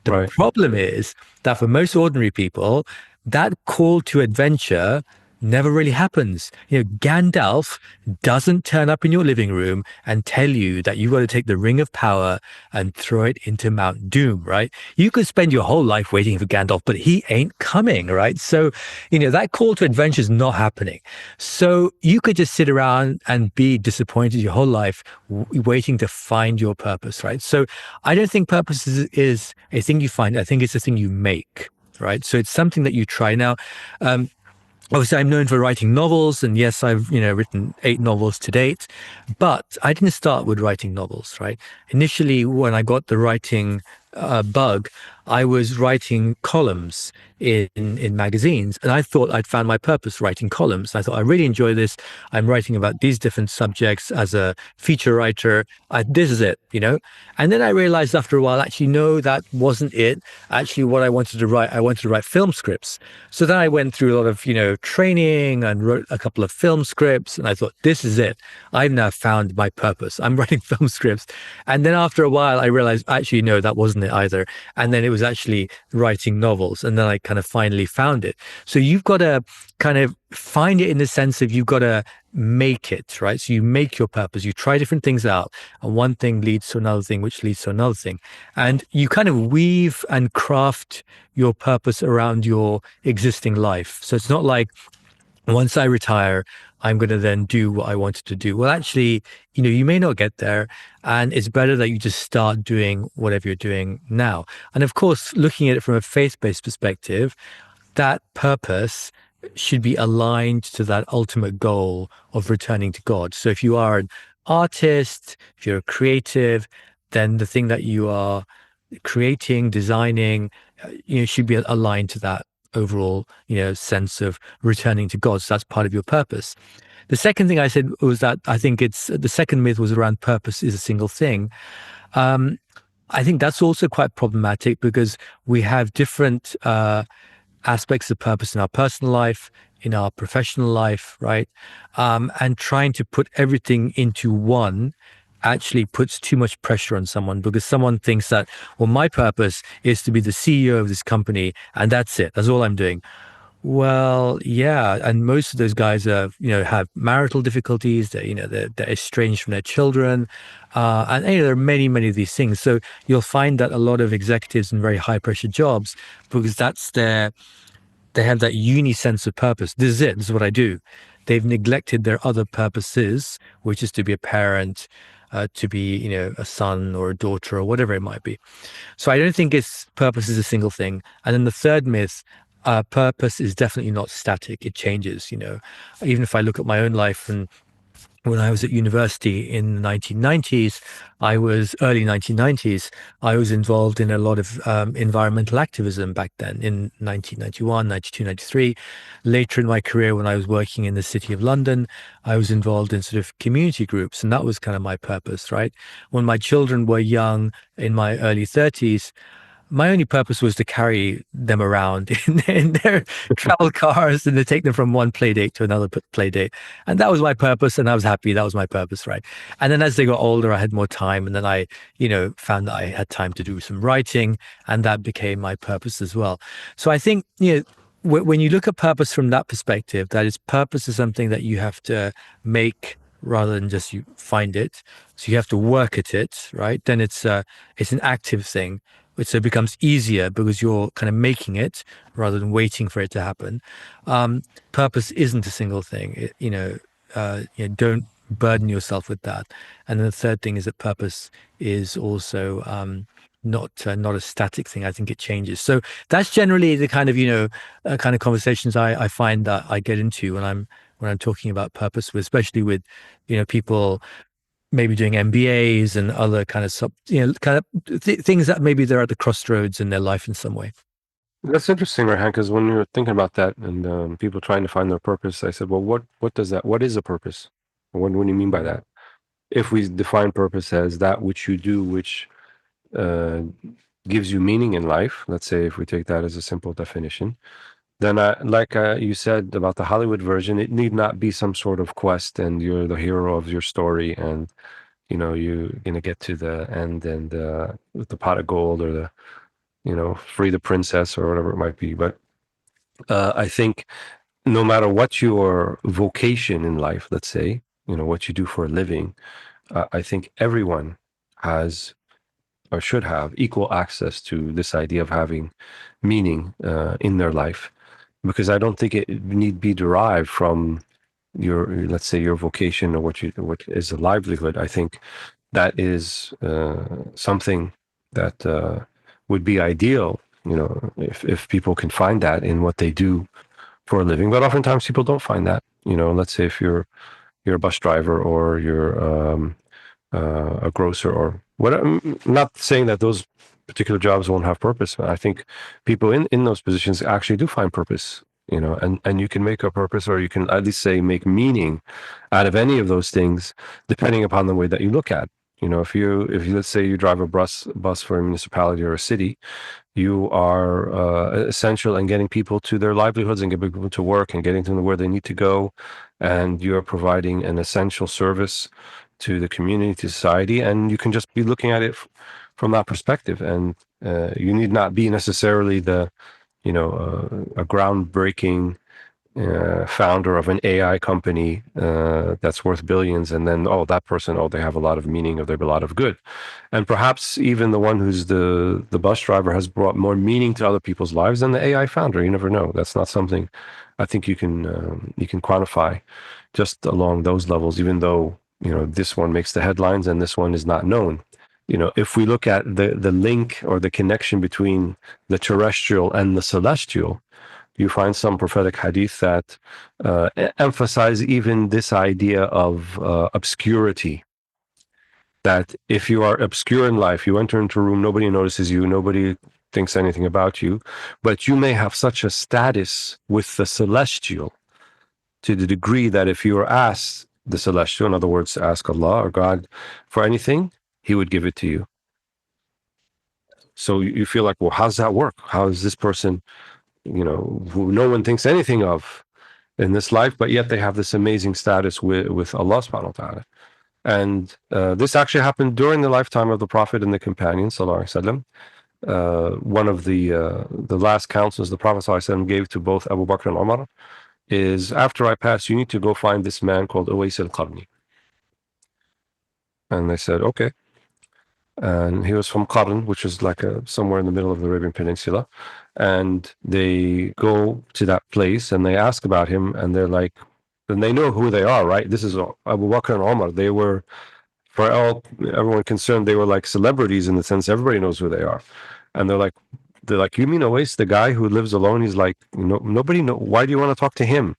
The Right. problem is that for most ordinary people, that call to adventure never really happens. Gandalf doesn't turn up in your living room and tell you that you've got to take the ring of power and throw it into Mount Doom, right? You could spend your whole life waiting for Gandalf, but he ain't coming, right? So, that call to adventure is not happening. So you could just sit around and be disappointed your whole life waiting to find your purpose, right? So I don't think purpose is a thing you find. I think it's a thing you make, right? So it's something that you try. Now, obviously, I'm known for writing novels, and yes, I've written 8 novels to date. But I didn't start with writing novels, right? Initially, when I got the writing bug, I was writing columns in magazines, and I thought I'd found my purpose writing columns. I thought I really enjoy this. I'm writing about these different subjects as a feature writer. This is it. And then I realized after a while, actually, no, that wasn't it. Actually, what I wanted to write film scripts. So then I went through a lot of training and wrote a couple of film scripts, and I thought, this is it. I've now found my purpose. I'm writing film scripts. And then after a while, I realized, actually, no, that wasn't it either. And then it was actually writing novels. And then I kind of finally found it. So you've got to kind of find it in the sense of you've got to make it, right? So you make your purpose. You try different things out, and one thing leads to another thing, which leads to another thing. And you kind of weave and craft your purpose around your existing life. So it's not like, once I retire, I'm going to then do what I wanted to do. Well, actually, you may not get there, and it's better that you just start doing whatever you're doing now. And of course, looking at it from a faith-based perspective, that purpose should be aligned to that ultimate goal of returning to God. So if you are an artist, if you're a creative, then the thing that you are creating, designing, should be aligned to that overall, sense of returning to God. So that's part of your purpose. The second thing I said was that I think the second myth was around purpose is a single thing. I think that's also quite problematic because we have different aspects of purpose in our personal life, in our professional life, right? And trying to put everything into one actually puts too much pressure on someone, because someone thinks that, well, my purpose is to be the CEO of this company and that's it. That's all I'm doing. Well, yeah, and most of those guys are, have marital difficulties. They're estranged from their children, and there are many, many of these things. So you'll find that a lot of executives in very high pressure jobs, because they have that uni sense of purpose. This is it. This is what I do. They've neglected their other purposes, which is to be a parent, to be, a son or a daughter or whatever it might be. So I don't think it's purpose is a single thing. And then the third myth, purpose is definitely not static. It changes. Even if I look at my own life, and when I was at university in the 1990s, early 1990s, I was involved in a lot of environmental activism back then in 1991, 92, 93. Later in my career, when I was working in the City of London, I was involved in sort of community groups, and that was kind of my purpose, right? When my children were young, in my early 30s, my only purpose was to carry them around in their travel cars and to take them from one play date to another play date. And that was my purpose. And I was happy. That was my purpose, right? And then as they got older, I had more time. And then I, found that I had time to do some writing, and that became my purpose as well. So I think, when you look at purpose from that perspective, that is, purpose is something that you have to make rather than just you find it. So you have to work at it, right? Then it's an active thing, which so becomes easier because you're kind of making it rather than waiting for it to happen. Purpose isn't a single thing. Don't burden yourself with that. And then the third thing is that purpose is also not a static thing. I think it changes. So that's generally the kind of kind of conversations I find that I get into when I'm talking about purpose, especially with people maybe doing MBAs and other kind of things that maybe they're at the crossroads in their life in some way. That's interesting, Rehan, because when we were thinking about that and people trying to find their purpose, I said, well, what is a purpose? What do you mean by that? If we define purpose as that which you do, which uh, gives you meaning in life, let's say if we take that as a simple definition, then like you said about the Hollywood version, it need not be some sort of quest and you're the hero of your story and you're gonna get to the end and with the pot of gold or the free the princess or whatever it might be. But I think no matter what your vocation in life, let's say, what you do for a living, I think everyone has or should have equal access to this idea of having meaning in their life, because I don't think it need be derived from your, let's say, your vocation or what is a livelihood. I think that is something that would be ideal, if people can find that in what they do for a living. But oftentimes people don't find that. Let's say if you're a bus driver or you're a grocer or what. I'm not saying that those particular jobs won't have purpose, but I think people in those positions actually do find purpose. And you can make a purpose, or you can at least say make meaning out of any of those things, depending upon the way that you look at. If you let's say you drive a bus for a municipality or a city, you are essential in getting people to their livelihoods and getting people to work and getting them where they need to go, and you're providing an essential service to the community, to society, and you can just be looking at it from that perspective. And you need not be necessarily a groundbreaking founder of an AI company that's worth billions, and then that person, they have a lot of meaning, or they have a lot of good, and perhaps even the one who's the bus driver has brought more meaning to other people's lives than the AI founder. You never know. That's not something I think you can quantify just along those levels, even though this one makes the headlines and this one is not known. If we look at the link or the connection between the terrestrial and the celestial, you find some prophetic hadith that emphasize even this idea of obscurity. That if you are obscure in life, you enter into a room, nobody notices you, nobody thinks anything about you, but you may have such a status with the celestial to the degree that if you are asked the celestial, in other words, ask Allah or God for anything, He would give it to you. So you feel like, well, how's that work? How is this person, who no one thinks anything of in this life, but yet they have this amazing status with Allah subhanahu wa ta'ala. And this actually happened during the lifetime of the Prophet and the companions, sallallahu alaihi wasallam. one of the last counsels the Prophet ﷺ gave to both Abu Bakr and Umar is, after I pass, you need to go find this man called Uwais al-Qarni. And they said, okay. And he was from Qarn, which is like somewhere in the middle of the Arabian Peninsula. And they go to that place and they ask about him, and they're like, and they know who they are, right? This is Abu Bakr and Umar. They were, for everyone concerned, they were like celebrities in the sense everybody knows who they are. And they're like, you mean Uwais, the guy who lives alone? He's like, nobody know. Why do you want to talk to him?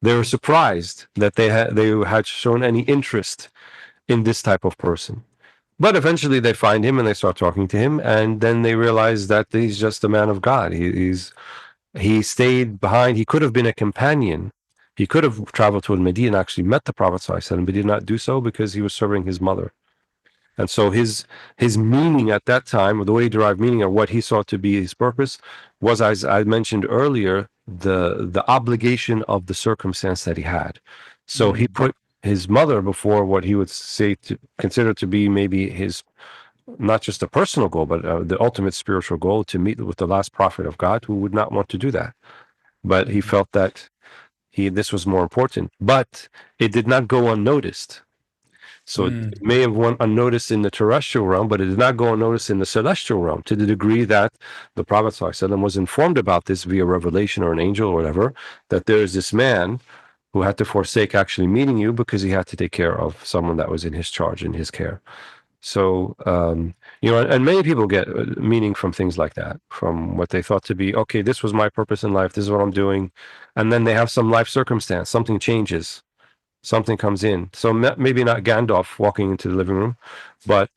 They were surprised that they had shown any interest in this type of person. But eventually they find him and they start talking to him, and then they realize that he's just a man of God. He stayed behind. He could have been a companion. He could have traveled to Al-Medina and actually met the Prophet ﷺ, but did not do so because he was serving his mother. And so his meaning at that time, or the way he derived meaning, or what he saw to be his purpose, was, as I mentioned earlier, the obligation of the circumstance that he had. So he put his mother before what he would say to consider to be maybe his, not just a personal goal, but the ultimate spiritual goal, to meet with the last prophet of God, who would not want to do that. But he felt that this was more important. But it did not go unnoticed. So it may have went unnoticed in the terrestrial realm, but it did not go unnoticed in the celestial realm, to the degree that the Prophet ﷺ was informed about this via revelation or an angel or whatever, that there is this man who had to forsake actually meeting you because he had to take care of someone that was in his charge, in his care. So, and many people get meaning from things like that, from what they thought to be, okay, this was my purpose in life, this is what I'm doing. And then they have some life circumstance, something changes, something comes in. So maybe not Gandalf walking into the living room, but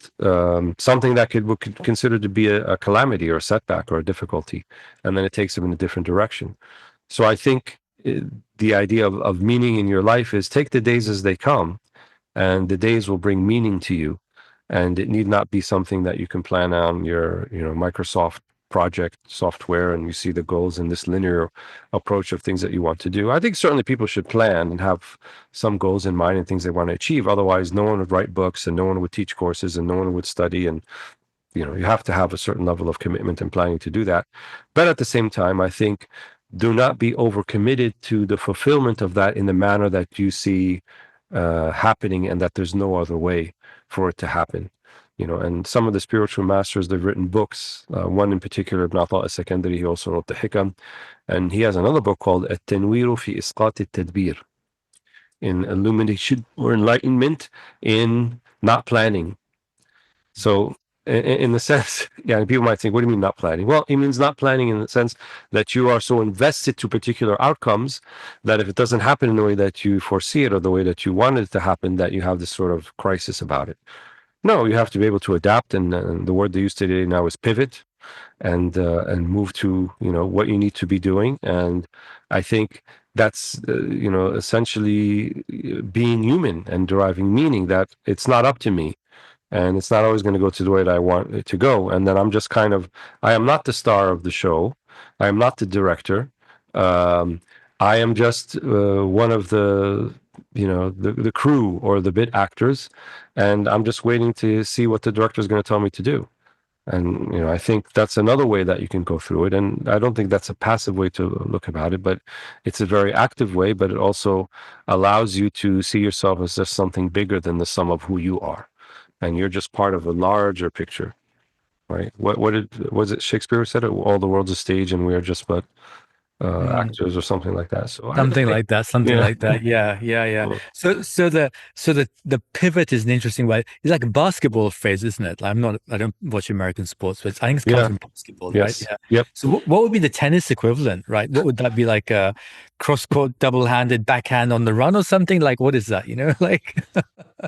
something that we could consider to be a calamity or a setback or a difficulty. And then it takes them in a different direction. So I think the idea of meaning in your life is, take the days as they come, and the days will bring meaning to you. And it need not be something that you can plan on your, Microsoft project software, and you see the goals in this linear approach of things that you want to do. I think certainly people should plan and have some goals in mind and things they want to achieve. Otherwise, no one would write books, and no one would teach courses, and no one would study. And you have to have a certain level of commitment and planning to do that. But at the same time, I think, do not be overcommitted to the fulfillment of that in the manner that you see happening, and that there's no other way for it to happen. And some of the spiritual masters, they've written books. One in particular, Ibn Ata al-Sakandari, he also wrote the Hikam, and he has another book called At-Tanwiru fi Isqat al-Tadbir, in illumination or enlightenment in not planning. So in the sense, people might think, what do you mean not planning? Well, it means not planning in the sense that you are so invested to particular outcomes that if it doesn't happen in the way that you foresee it, or the way that you wanted it to happen, that you have this sort of crisis about it. No, you have to be able to adapt, and the word they use today now is pivot, and move to what you need to be doing. And I think that's essentially being human and deriving meaning, that it's not up to me, and it's not always going to go to the way that I want it to go. And then I'm just I am not the star of the show. I am not the director. I am just one of the crew, or the bit actors, and I'm just waiting to see what the director is going to tell me to do. And I think that's another way that you can go through it. And I don't think that's a passive way to look about it, but it's a very active way. But it also allows you to see yourself as just something bigger than the sum of who you are, and you're just part of a larger picture, right? What was it Shakespeare said? All the world's a stage, and we are just but actors, or something like that. So Something like that. Something like that. Yeah. Cool. So the pivot is an interesting way. It's like a basketball phrase, isn't it? I don't watch American sports, but I think it comes from basketball, Yes. right? Yeah. Yep. So what would be the tennis equivalent, right? What would that be, like a cross-court double-handed backhand on the run or something? Like, what is that? Like.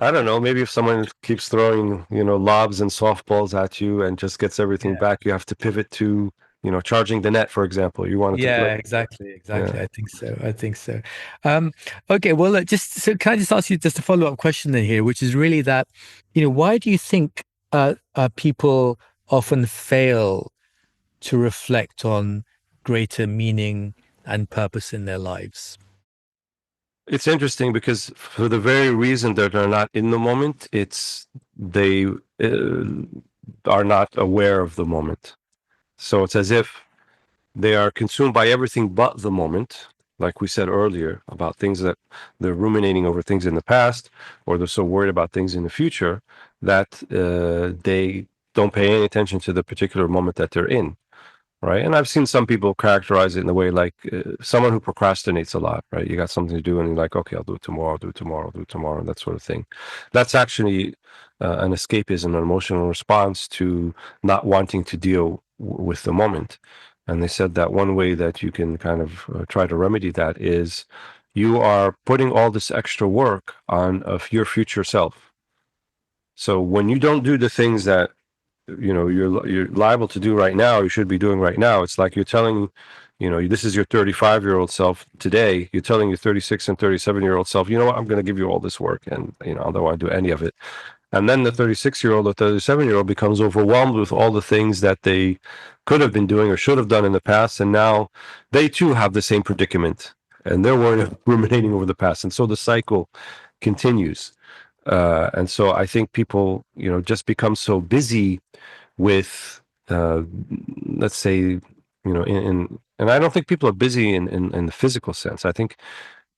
I don't know. Maybe if someone keeps throwing, lobs and softballs at you and just gets everything back, you have to pivot to, charging the net, for example. You want it to play. Exactly. Yeah. I think so. Okay, well, can I just ask you just a follow-up question in here, which is really that, why do you think people often fail to reflect on greater meaning and purpose in their lives? It's interesting because, for the very reason that they're not in the moment, they are not aware of the moment. So it's as if they are consumed by everything but the moment, like we said earlier, about things that they're ruminating over things in the past, or they're so worried about things in the future that they don't pay any attention to the particular moment that they're in. Right. And I've seen some people characterize it in the way like someone who procrastinates a lot, right? You got something to do and you're like, okay, I'll do it tomorrow, I'll do it tomorrow, I'll do it tomorrow, and that sort of thing. That's actually an escapism, an emotional response to not wanting to deal with the moment. And they said that one way that you can kind of try to remedy that is you are putting all this extra work on of your future self. So when you don't do the things that you're liable to do right now, you should be doing right now, it's like you're telling, this is your 35-year-old self today, you're telling your 36 and 37-year-old self, you know what, I'm going to give you all this work, and I don't want to do any of it. And then the 36-year-old or 37-year-old becomes overwhelmed with all the things that they could have been doing or should have done in the past, and now they too have the same predicament, and they're ruminating over the past, and so the cycle continues. And so I think people, just become so busy with, let's say, and I don't think people are busy in the physical sense. I think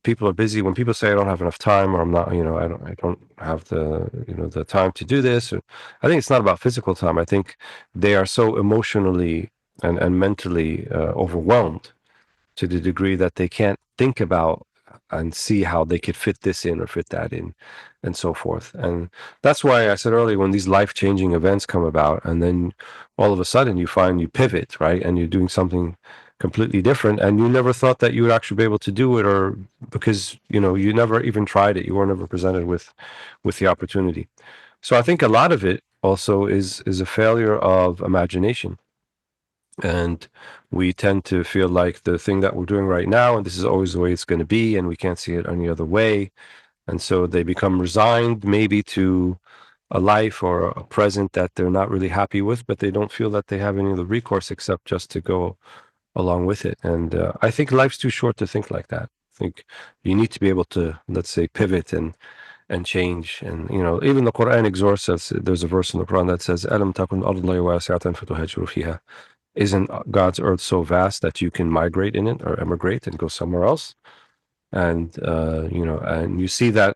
people are busy when people say I don't have enough time, or I'm not, I don't have the time to do this. Or, I think it's not about physical time. I think they are so emotionally and mentally overwhelmed to the degree that they can't think about and see how they could fit this in or fit that in, and so forth. And that's why I said earlier, when these life-changing events come about, and then all of a sudden you find you pivot, right, and you're doing something completely different, and you never thought that you would actually be able to do it, or because you never even tried it, you were never presented with the opportunity. So I think a lot of it also is a failure of imagination. And we tend to feel like the thing that we're doing right now, and this is always the way it's going to be, and we can't see it any other way. And so they become resigned maybe to a life or a present that they're not really happy with, but they don't feel that they have any other recourse except just to go along with it. And I think life's too short to think like that. I think you need to be able to, let's say, pivot and change. And even the Quran exhorts us. There's a verse in the Quran that says, "Alam takun ardullahi wasi'atan fatuhajiru fiha." Isn't God's earth so vast that you can migrate in it or emigrate and go somewhere else? And and you see that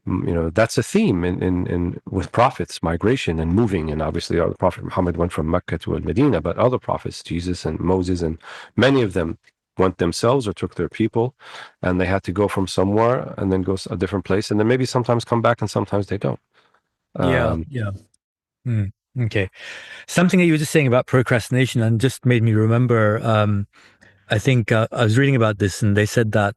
that's a theme in with prophets, migration and moving. And obviously, the Prophet Muhammad went from Mecca to Medina, but other prophets, Jesus and Moses, and many of them went themselves or took their people, and they had to go from somewhere and then go a different place, and then maybe sometimes come back and sometimes they don't. Yeah, yeah. Okay. Something that you were just saying about procrastination and just made me remember, I think I was reading about this, and they said that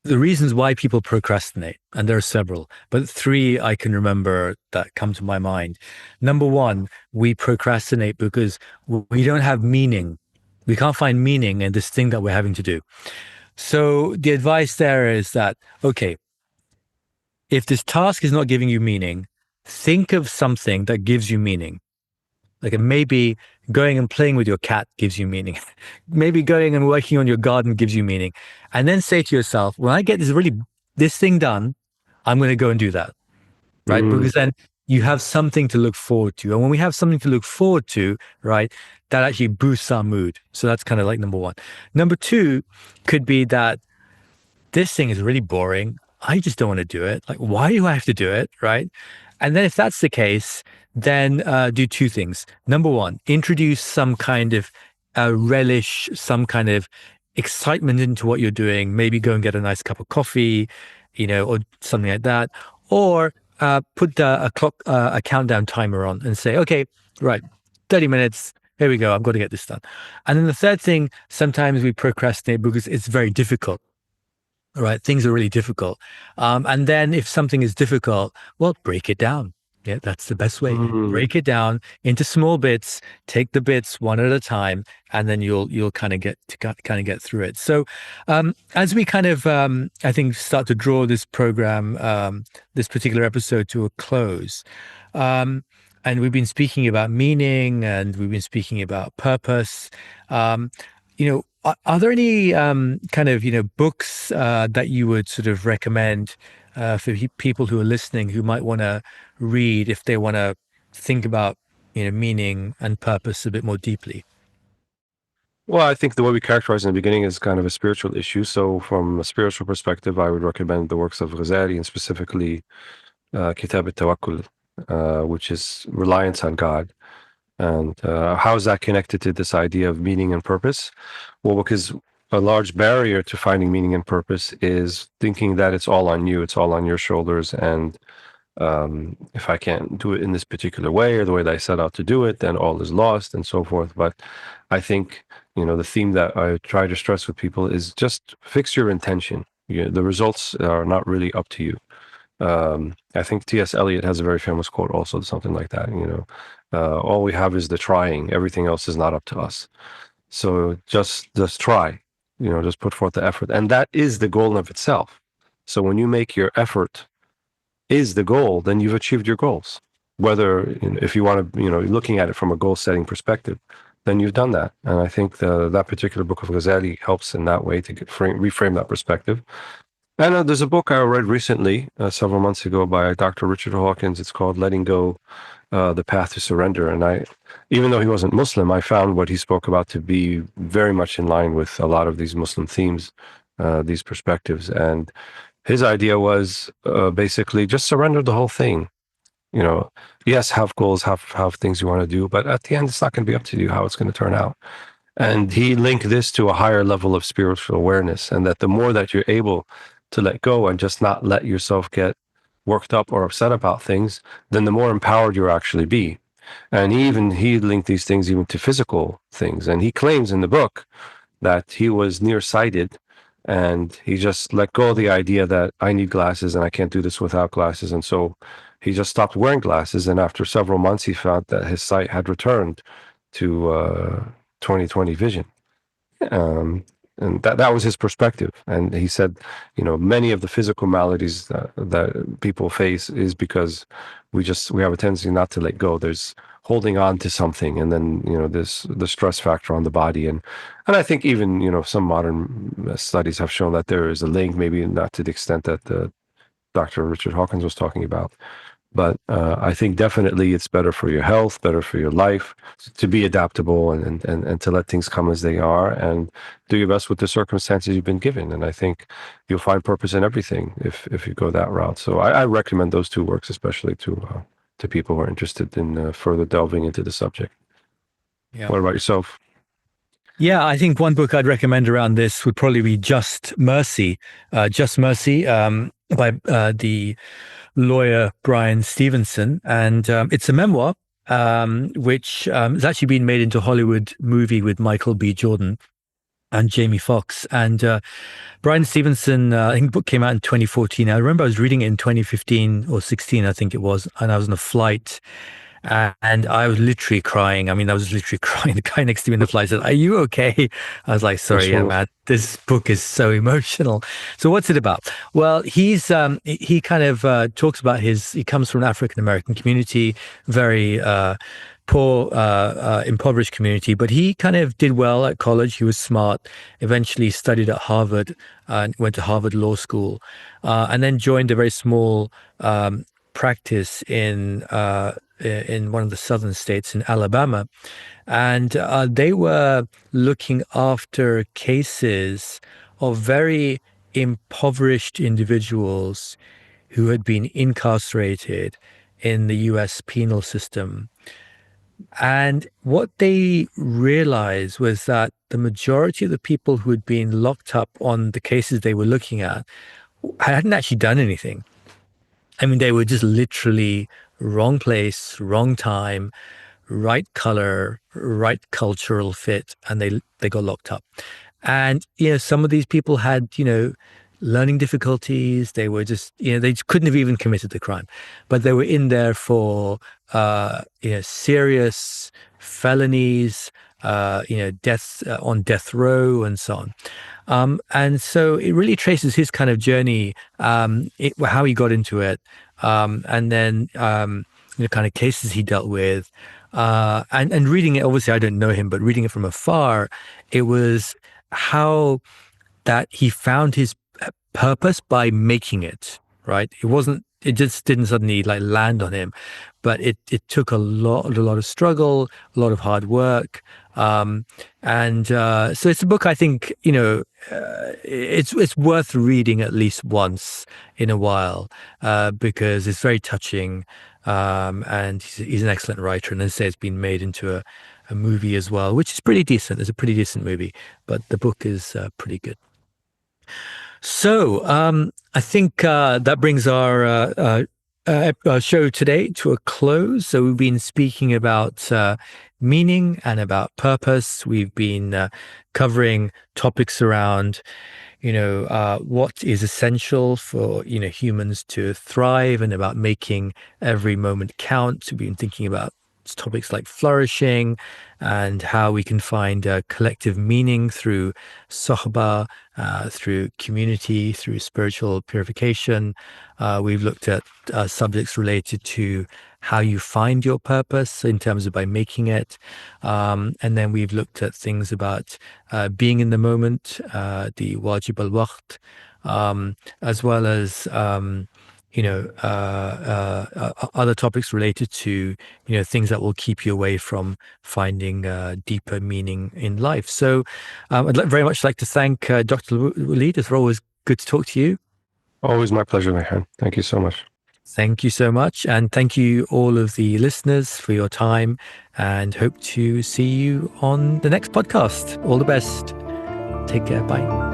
the reasons why people procrastinate, and there are several, but three I can remember that come to my mind. Number one, we procrastinate because we don't have meaning. We can't find meaning in this thing that we're having to do. So the advice there is that, okay, if this task is not giving you meaning, think of something that gives you meaning. Like maybe going and playing with your cat gives you meaning. Maybe going and working on your garden gives you meaning. And then say to yourself, when I get this thing done, I'm going to go and do that. Right. Mm, Because then you have something to look forward to. And when we have something to look forward to, right, that actually boosts our mood. So that's kind of like number one. Number two could be that this thing is really boring. I just don't want to do it. Like, why do I have to do it? Right. And then if that's the case, then do two things. Number one, introduce some kind of relish, some kind of excitement into what you're doing. Maybe go and get a nice cup of coffee, or something like that. Or put a clock, a countdown timer on and say, okay, right, 30 minutes. Here we go. I've got to get this done. And then the third thing, sometimes we procrastinate because it's very difficult. Right, things are really difficult. And then if something is difficult, well, break it down. Yeah, that's the best way. mm, Break it down into small bits, take the bits one at a time, and then you'll kind of get through it. So as we kind of I think start to draw this program, this particular episode to a close, and we've been speaking about meaning and we've been speaking about purpose. Are there any kind of books that you would sort of recommend for people who are listening who might want to read if they want to think about meaning and purpose a bit more deeply? Well, I think the way we characterize in the beginning is kind of a spiritual issue. So, from a spiritual perspective, I would recommend the works of Ghazali, and specifically Kitab al-Tawakkul, which is reliance on God. And how is that connected to this idea of meaning and purpose? Well, because a large barrier to finding meaning and purpose is thinking that it's all on you, it's all on your shoulders, and if I can't do it in this particular way or the way that I set out to do it, then all is lost and so forth. But I think, the theme that I try to stress with people is just fix your intention. The results are not really up to you. I think T.S. Eliot has a very famous quote also, something like that, all we have is the trying. Everything else is not up to us. So just try, just put forth the effort. And that is the goal of itself. So when you make your effort is the goal, then you've achieved your goals. Whether, if you want to, looking at it from a goal setting perspective, then you've done that. And I think that particular book of Ghazali helps in that way to reframe that perspective. And there's a book I read recently, several months ago, by Dr. Richard Hawkins. It's called Letting Go, The Path to Surrender. And even though he wasn't Muslim, I found what he spoke about to be very much in line with a lot of these Muslim themes, these perspectives. And his idea was basically just surrender the whole thing. Yes, have goals, have things you want to do, but at the end, it's not going to be up to you how it's going to turn out. And he linked this to a higher level of spiritual awareness, and that the more that you're able to let go and just not let yourself get worked up or upset about things, then the more empowered you'll actually be. And he linked these things even to physical things. And he claims in the book that he was nearsighted, and he just let go of the idea that I need glasses and I can't do this without glasses. And so he just stopped wearing glasses. And after several months, he found that his sight had returned to 20/20 vision. And that was his perspective. And he said, many of the physical maladies that people face is because we have a tendency not to let go. There's holding on to something, and then the stress factor on the body, and I think even some modern studies have shown that there is a link, maybe not to the extent that Dr. Richard Hawkins was talking about. But I think definitely it's better for your health, better for your life, to be adaptable and to let things come as they are, and do your best with the circumstances you've been given. And I think you'll find purpose in everything if you go that route. So I recommend those two works, especially to people who are interested in further delving into the subject. Yeah. What about yourself? Yeah, I think one book I'd recommend around this would probably be Just Mercy. Just Mercy by the lawyer Brian Stevenson. And it's a memoir, which has actually been made into a Hollywood movie with Michael B. Jordan and Jamie Foxx. And Brian Stevenson, I think the book came out in 2014. I remember I was reading it in 2015 or 16, I think it was, and I was on a flight. And I was literally crying. I mean, I was literally crying. The guy next to me in the flight said, "Are you okay?" I was like, "Sorry, yeah, man. This book is so emotional." So what's it about? Well, he kind of talks about he comes from an African American community, very poor, impoverished community, but he kind of did well at college. He was smart, eventually studied at Harvard, and went to Harvard Law School, and then joined a very small practice in one of the southern states in Alabama. And they were looking after cases of very impoverished individuals who had been incarcerated in the US penal system. And what they realized was that the majority of the people who had been locked up on the cases they were looking at hadn't actually done anything. I mean, they were just literally wrong place, wrong time, right color, right cultural fit, and they got locked up. And some of these people had learning difficulties. They were just they couldn't have even committed the crime, but they were in there for serious felonies, deaths on death row and so on. And so it really traces his kind of journey, how he got into it, and then kind of cases he dealt with, and reading it. Obviously, I don't know him, but reading it from afar, it was that he found his purpose by making it. Right? It wasn't it just didn't suddenly like land on him, but it took a lot of struggle, a lot of hard work, and so it's a book I think it's worth reading at least once in a while, because it's very touching, and he's an excellent writer, and as I say, it's been made into a movie as well, which is pretty decent. It's a pretty decent movie, but the book is pretty good. So I think that brings our show today to a close. So we've been speaking about meaning and about purpose. We've been covering topics around, what is essential for, humans to thrive, and about making every moment count. We've been thinking about topics like flourishing and how we can find collective meaning through sohbah, through community, through spiritual purification. We've looked at subjects related to how you find your purpose in terms of by making it. And then we've looked at things about being in the moment, the wajib al-waqt, as well as other topics related to, things that will keep you away from finding deeper meaning in life. So very much like to thank Dr. Walead. It's always good to talk to you. Always my pleasure, Rehan. Thank you so much. Thank you so much. And thank you all of the listeners for your time, and hope to see you on the next podcast. All the best. Take care. Bye.